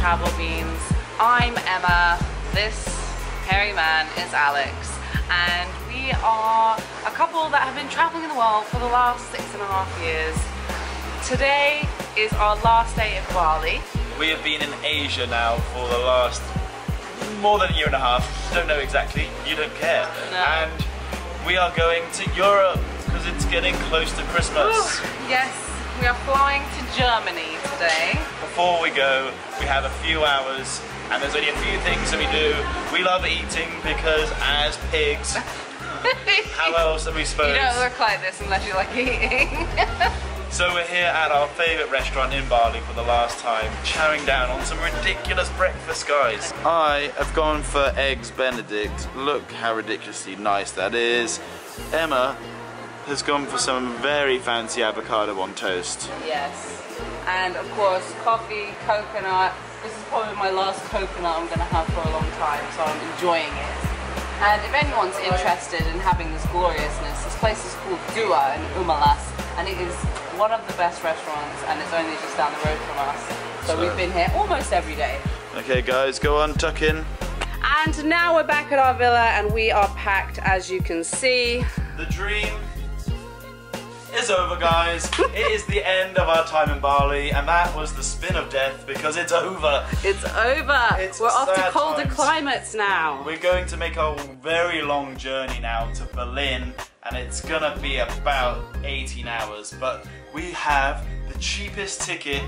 Travel Beans. I'm Emma, this hairy man is Alex, and we are a couple that have been traveling in the world for the last 6.5 years. Today is our last day in Bali. We have been in Asia now for the last more than a year and a half. Don't know exactly, you don't care. No. And we are going to Europe because it's getting close to Christmas. Ooh, yes, we are flying to Germany today. Before we go, we have a few hours and there's only a few things that we do. We love eating because as pigs, how else are we supposed? You don't look like this unless you like eating. So we're here at our favourite restaurant in Bali for the last time, chowing down on some ridiculous breakfast, guys. I have gone for Eggs Benedict. Look how ridiculously nice that is. Emma has gone for some very fancy avocado on toast. Yes, and of course coffee, coconut. This is probably my last coconut I'm going to have for a long time, so I'm enjoying it. And if anyone's interested in having this gloriousness, this place is called Dua in Umalas, and it is one of the best restaurants, and it's only just down the road from us. So we've been here almost every day. Okay guys, go on, tuck in. And now we're back at our villa and we are packed, as you can see. The dream is over, guys. It is the end of our time in Bali, and that was the spin of death because it's over. It's over. We're off to colder times. climates now. We're going to make a very long journey now to Berlin, and it's gonna be about 18 hours, but we have the cheapest ticket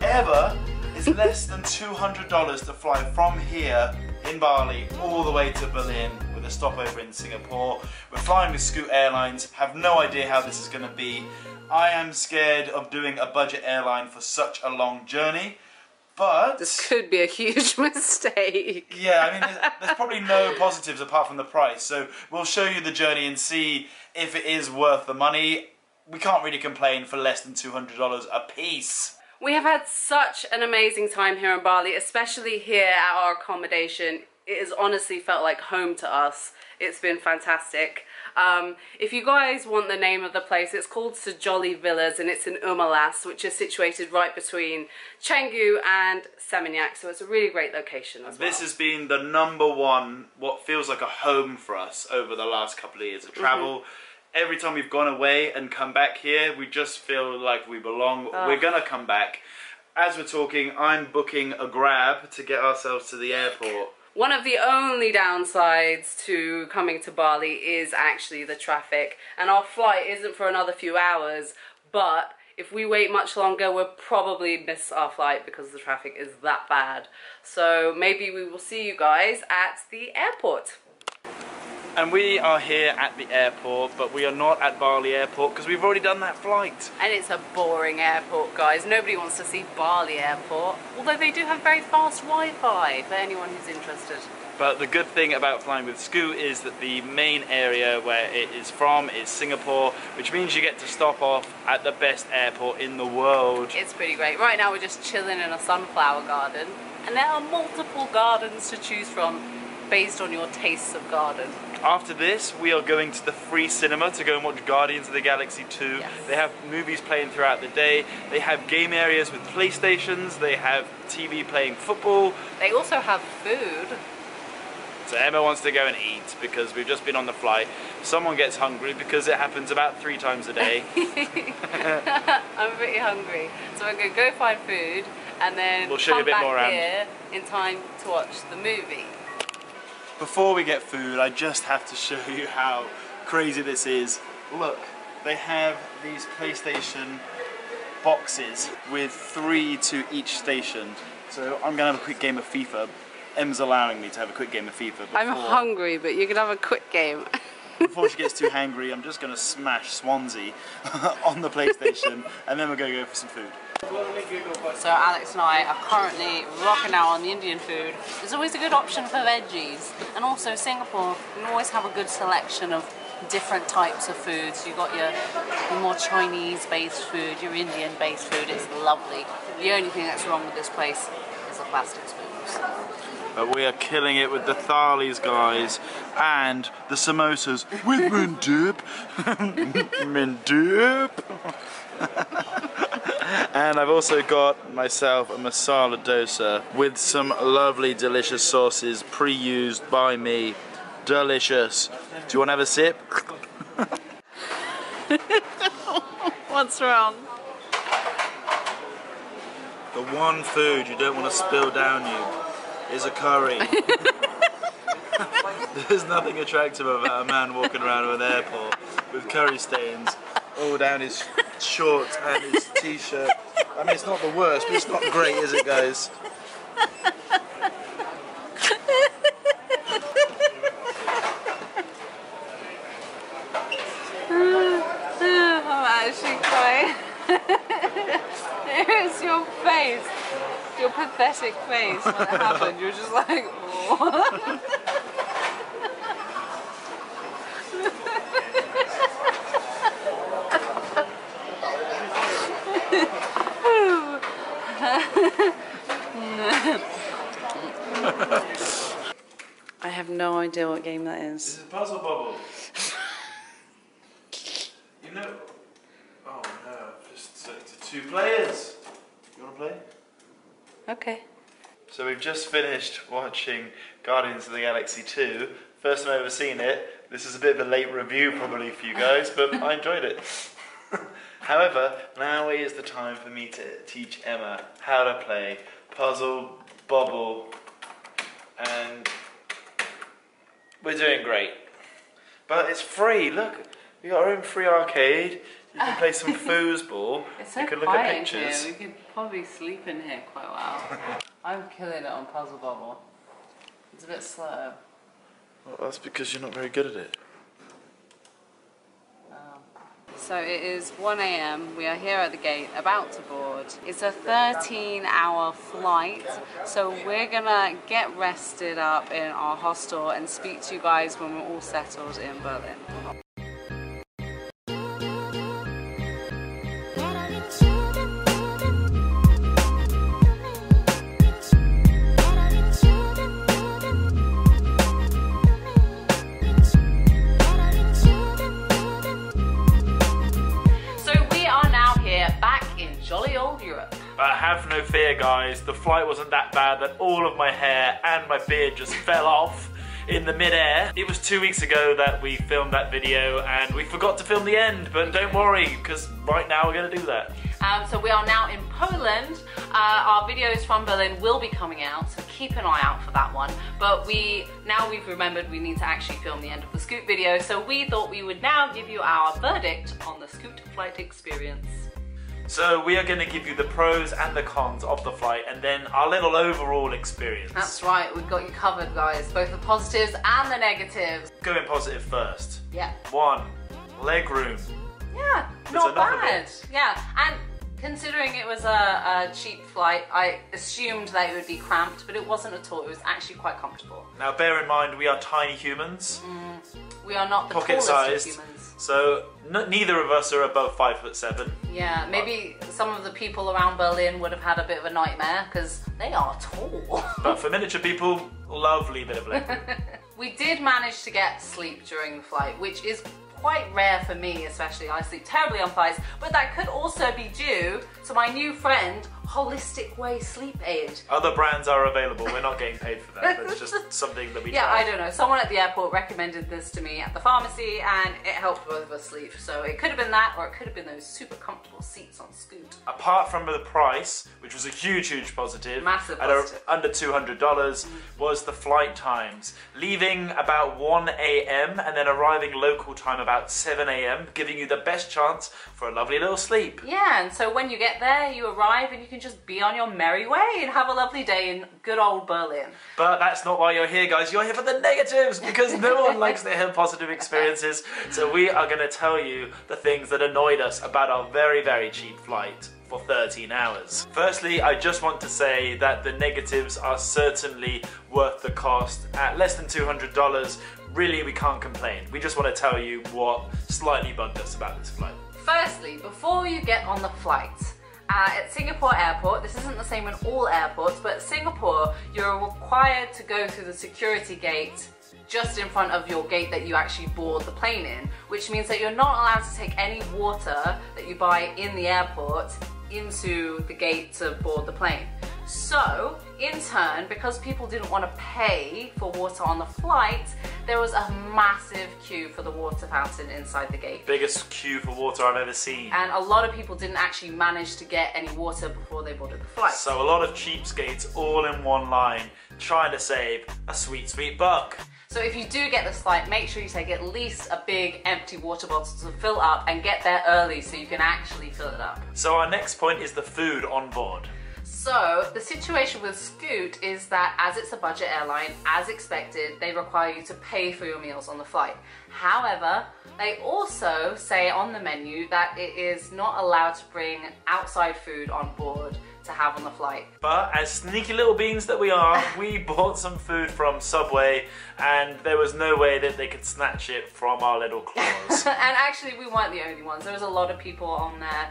ever. It's less than $200 to fly from here in Bali all the way to Berlin with a stopover in Singapore. We're flying with Scoot Airlines, have no idea how this is gonna be. I am scared of doing a budget airline for such a long journey, but this could be a huge mistake. Yeah, I mean, there's probably no positives apart from the price, so we'll show you the journey and see if it is worth the money. We can't really complain for less than $200 a piece. We have had such an amazing time here in Bali, especially here at our accommodation. It has honestly felt like home to us. It's been fantastic. If you guys want the name of the place, it's called Sejoli Villas and it's in Umalas, which is situated right between Changi and Seminyak, so it's a really great location as well. This has been the #1, what feels like a home for us over the last couple of years of travel. Every time we've gone away and come back here, we just feel like we belong. We're gonna come back. As we're talking, I'm booking a Grab to get ourselves to the airport. One of the only downsides to coming to Bali is actually the traffic, and our flight isn't for another few hours, but if we wait much longer, we'll probably miss our flight because the traffic is that bad. So maybe we will see you guys at the airport. And we are here at the airport, but we are not at Bali Airport because we've already done that flight. And it's a boring airport, guys. Nobody wants to see Bali Airport, although they do have very fast Wi-Fi for anyone who's interested. But the good thing about flying with Scoot is that the main area where it is from is Singapore, which means you get to stop off at the best airport in the world. It's pretty great. Right now we're just chilling in a sunflower garden, and there are multiple gardens to choose from based on your tastes of garden. After this, we are going to the free cinema to go and watch Guardians of the Galaxy 2. Yes. They have movies playing throughout the day. They have game areas with PlayStations. They have TV playing football. They also have food. So Emma wants to go and eat because we've just been on the flight. Someone gets hungry because it happens about 3 times a day. I'm pretty hungry. So we're going to go find food and then we'll show you a bit more around here in time to watch the movie. Before we get food, I just have to show you how crazy this is. Look, they have these PlayStation boxes with 3 to each station. So I'm gonna have a quick game of FIFA. Em's allowing me to have a quick game of FIFA. I'm hungry, but you can have a quick game. Before she gets too hangry, I'm just gonna smash Swansea on the PlayStation, and then we're gonna go for some food. So Alex and I are currently rocking out on the Indian food. It's always a good option for veggies, and also Singapore, you can always have a good selection of different types of foods. You've got your more Chinese-based food, your Indian-based food. It's lovely. The only thing that's wrong with this place is the plastic spoons. But we are killing it with the thalis, guys, and the samosas with mandip. Mandip. And I've also got myself a masala dosa with some lovely delicious sauces pre-used by me. Delicious. Do you want to have a sip? What's wrong? The one food you don't want to spill down you is a curry. There's nothing attractive about a man walking around an airport with curry stains all down his shorts and his t-shirt. I mean, it's not the worst, but it's not great, is it, guys? I'm actually crying. Here's your face. Your pathetic face when it happened. You're just like, oh. I have no idea what game that is. This is Puzzle Bubble. You know... Oh no, just it's 2 players. You want to play? Okay. So we've just finished watching Guardians of the Galaxy 2. First time I've ever seen it. This is a bit of a late review probably for you guys, but I enjoyed it. However, now is the time for me to teach Emma how to play Puzzle Bubble, and we're doing great. But it's free, look, we got our own free arcade, you can play some foosball, It's so you can look at quiet pictures. here. We could probably sleep in here quite well. I'm killing it on Puzzle Bubble. It's a bit slow. Well, that's because you're not very good at it. So it is 1 AM, we are here at the gate, about to board. It's a 13-hour flight, so we're gonna get rested up in our hostel and speak to you guys when we're all settled in Berlin. Jolly old Europe. But have no fear, guys, the flight wasn't that bad that all of my hair and my beard just fell off in the mid-air. It was 2 weeks ago that we filmed that video and we forgot to film the end, but don't worry, because right now we're going to do that. So we are now in Poland. Our videos from Berlin will be coming out, so keep an eye out for that one. But now we've remembered we need to actually film the end of the Scoot video, so we thought we would now give you our verdict on the Scoot flight experience. So we are going to give you the pros and the cons of the flight and then our little overall experience. That's right, we've got you covered, guys. Both the positives and the negatives. Going positive first. Yeah. 1, leg room. Yeah, not bad. Yeah, and considering it was a cheap flight, I assumed that it would be cramped, but it wasn't at all. It was actually quite comfortable. Now bear in mind, we are tiny humans. We are not the pocket tallest sized, of humans. So neither of us are above 5'7". Yeah, maybe some of the people around Berlin would have had a bit of a nightmare because they are tall. But for miniature people, lovely bit of leg room. We did manage to get sleep during the flight, which is quite rare for me, especially. I sleep terribly on flights, but that could also be due to my new friend, Holistic Way Sleep Aid. Other brands are available, we're not getting paid for that, that's just something that we Yeah, try. I don't know, someone at the airport recommended this to me at the pharmacy and it helped both of us sleep. So it could have been that, or it could have been those super comfortable seats on Scoot. Apart from the price, which was a huge positive, Massive at positive. under $200, was the flight times. Leaving about 1 AM and then arriving local time about 7 AM, giving you the best chance for a lovely little sleep. Yeah, and so when you get there, you arrive and you can just be on your merry way and have a lovely day in good old Berlin. But that's not why you're here, guys. You're here for the negatives, because no one likes to hear positive experiences. So we are going to tell you the things that annoyed us about our very cheap flight for 13 hours. Firstly, I just want to say that the negatives are certainly worth the cost. At less than $200, really we can't complain. We just want to tell you what slightly bugged us about this flight. Firstly, before you get on the flight, at Singapore Airport, this isn't the same in all airports, but at Singapore, you're required to go through the security gate just in front of your gate that you actually board the plane in, which means that you're not allowed to take any water that you buy in the airport into the gate to board the plane. So, in turn, because people didn't want to pay for water on the flight, there was a massive queue for the water fountain inside the gate. Biggest queue for water I've ever seen. And a lot of people didn't actually manage to get any water before they boarded the flight. So a lot of cheapskates all in one line trying to save a sweet, sweet buck. So if you do get this flight, make sure you take at least a big empty water bottle to fill up and get there early so you can actually fill it up. So our next point is the food on board. So the situation with Scoot is that as it's a budget airline, as expected, they require you to pay for your meals on the flight. However, they also say on the menu that it is not allowed to bring outside food on board to have on the flight. But as sneaky little beans that we are, we bought some food from Subway and there was no way that they could snatch it from our little claws. And actually we weren't the only ones. There was a lot of people on there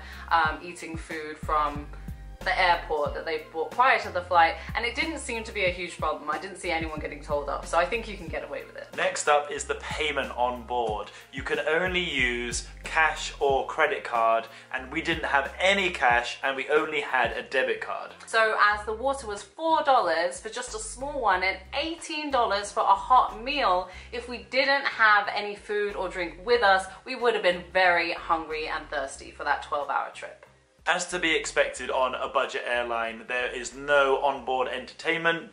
eating food from the airport that they bought prior to the flight, and it didn't seem to be a huge problem. I didn't see anyone getting told off, so I think you can get away with it. Next up is the payment on board. You can only use cash or credit card, and we didn't have any cash and we only had a debit card. So as the water was $4 for just a small one and $18 for a hot meal, if we didn't have any food or drink with us, we would have been very hungry and thirsty for that 12-hour trip. As to be expected on a budget airline, there is no onboard entertainment.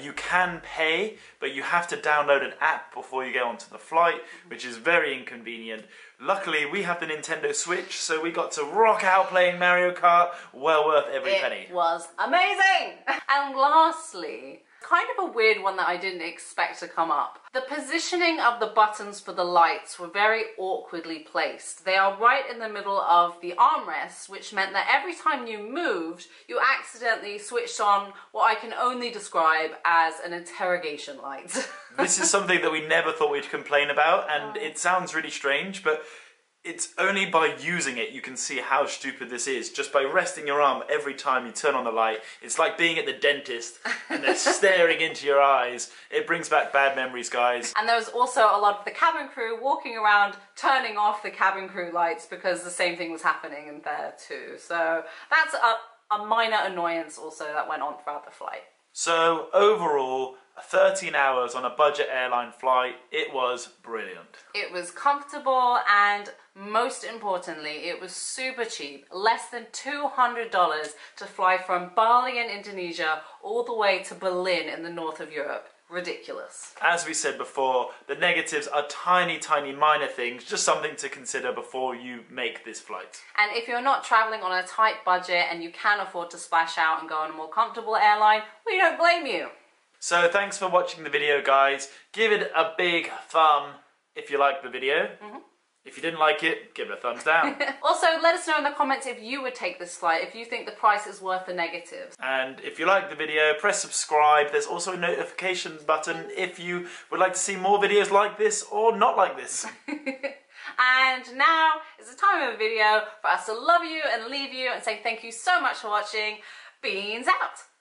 You can pay, but you have to download an app before you get onto the flight, which is very inconvenient. Luckily, we have the Nintendo Switch, so we got to rock out playing Mario Kart. Well worth every penny. It was amazing! And lastly, kind of a weird one that I didn't expect to come up. The positioning of the buttons for the lights were very awkwardly placed. They are right in the middle of the armrests, which meant that every time you moved, you accidentally switched on what I can only describe as an interrogation light. This is something that we never thought we'd complain about, and it sounds really strange, but it's only by using it you can see how stupid this is. Just by resting your arm every time you turn on the light. It's like being at the dentist and they're staring into your eyes. It brings back bad memories, guys. And there was also a lot of the cabin crew walking around turning off the cabin crew lights because the same thing was happening in there too. So that's a minor annoyance also that went on throughout the flight. So overall, 13 hours on a budget airline flight, it was brilliant. It was comfortable and most importantly, it was super cheap. Less than $200 to fly from Bali in Indonesia all the way to Berlin in the north of Europe. Ridiculous. As we said before, the negatives are tiny, tiny minor things, just something to consider before you make this flight. And if you're not traveling on a tight budget and you can afford to splash out and go on a more comfortable airline, we don't blame you. So thanks for watching the video, guys. Give it a big thumb if you liked the video. If you didn't like it, give it a thumbs down. Also, let us know in the comments if you would take this flight, if you think the price is worth the negatives. And if you like the video, press subscribe. There's also a notification button if you would like to see more videos like this or not like this. And now is the time of the video for us to love you and leave you and say thank you so much for watching. Beans out!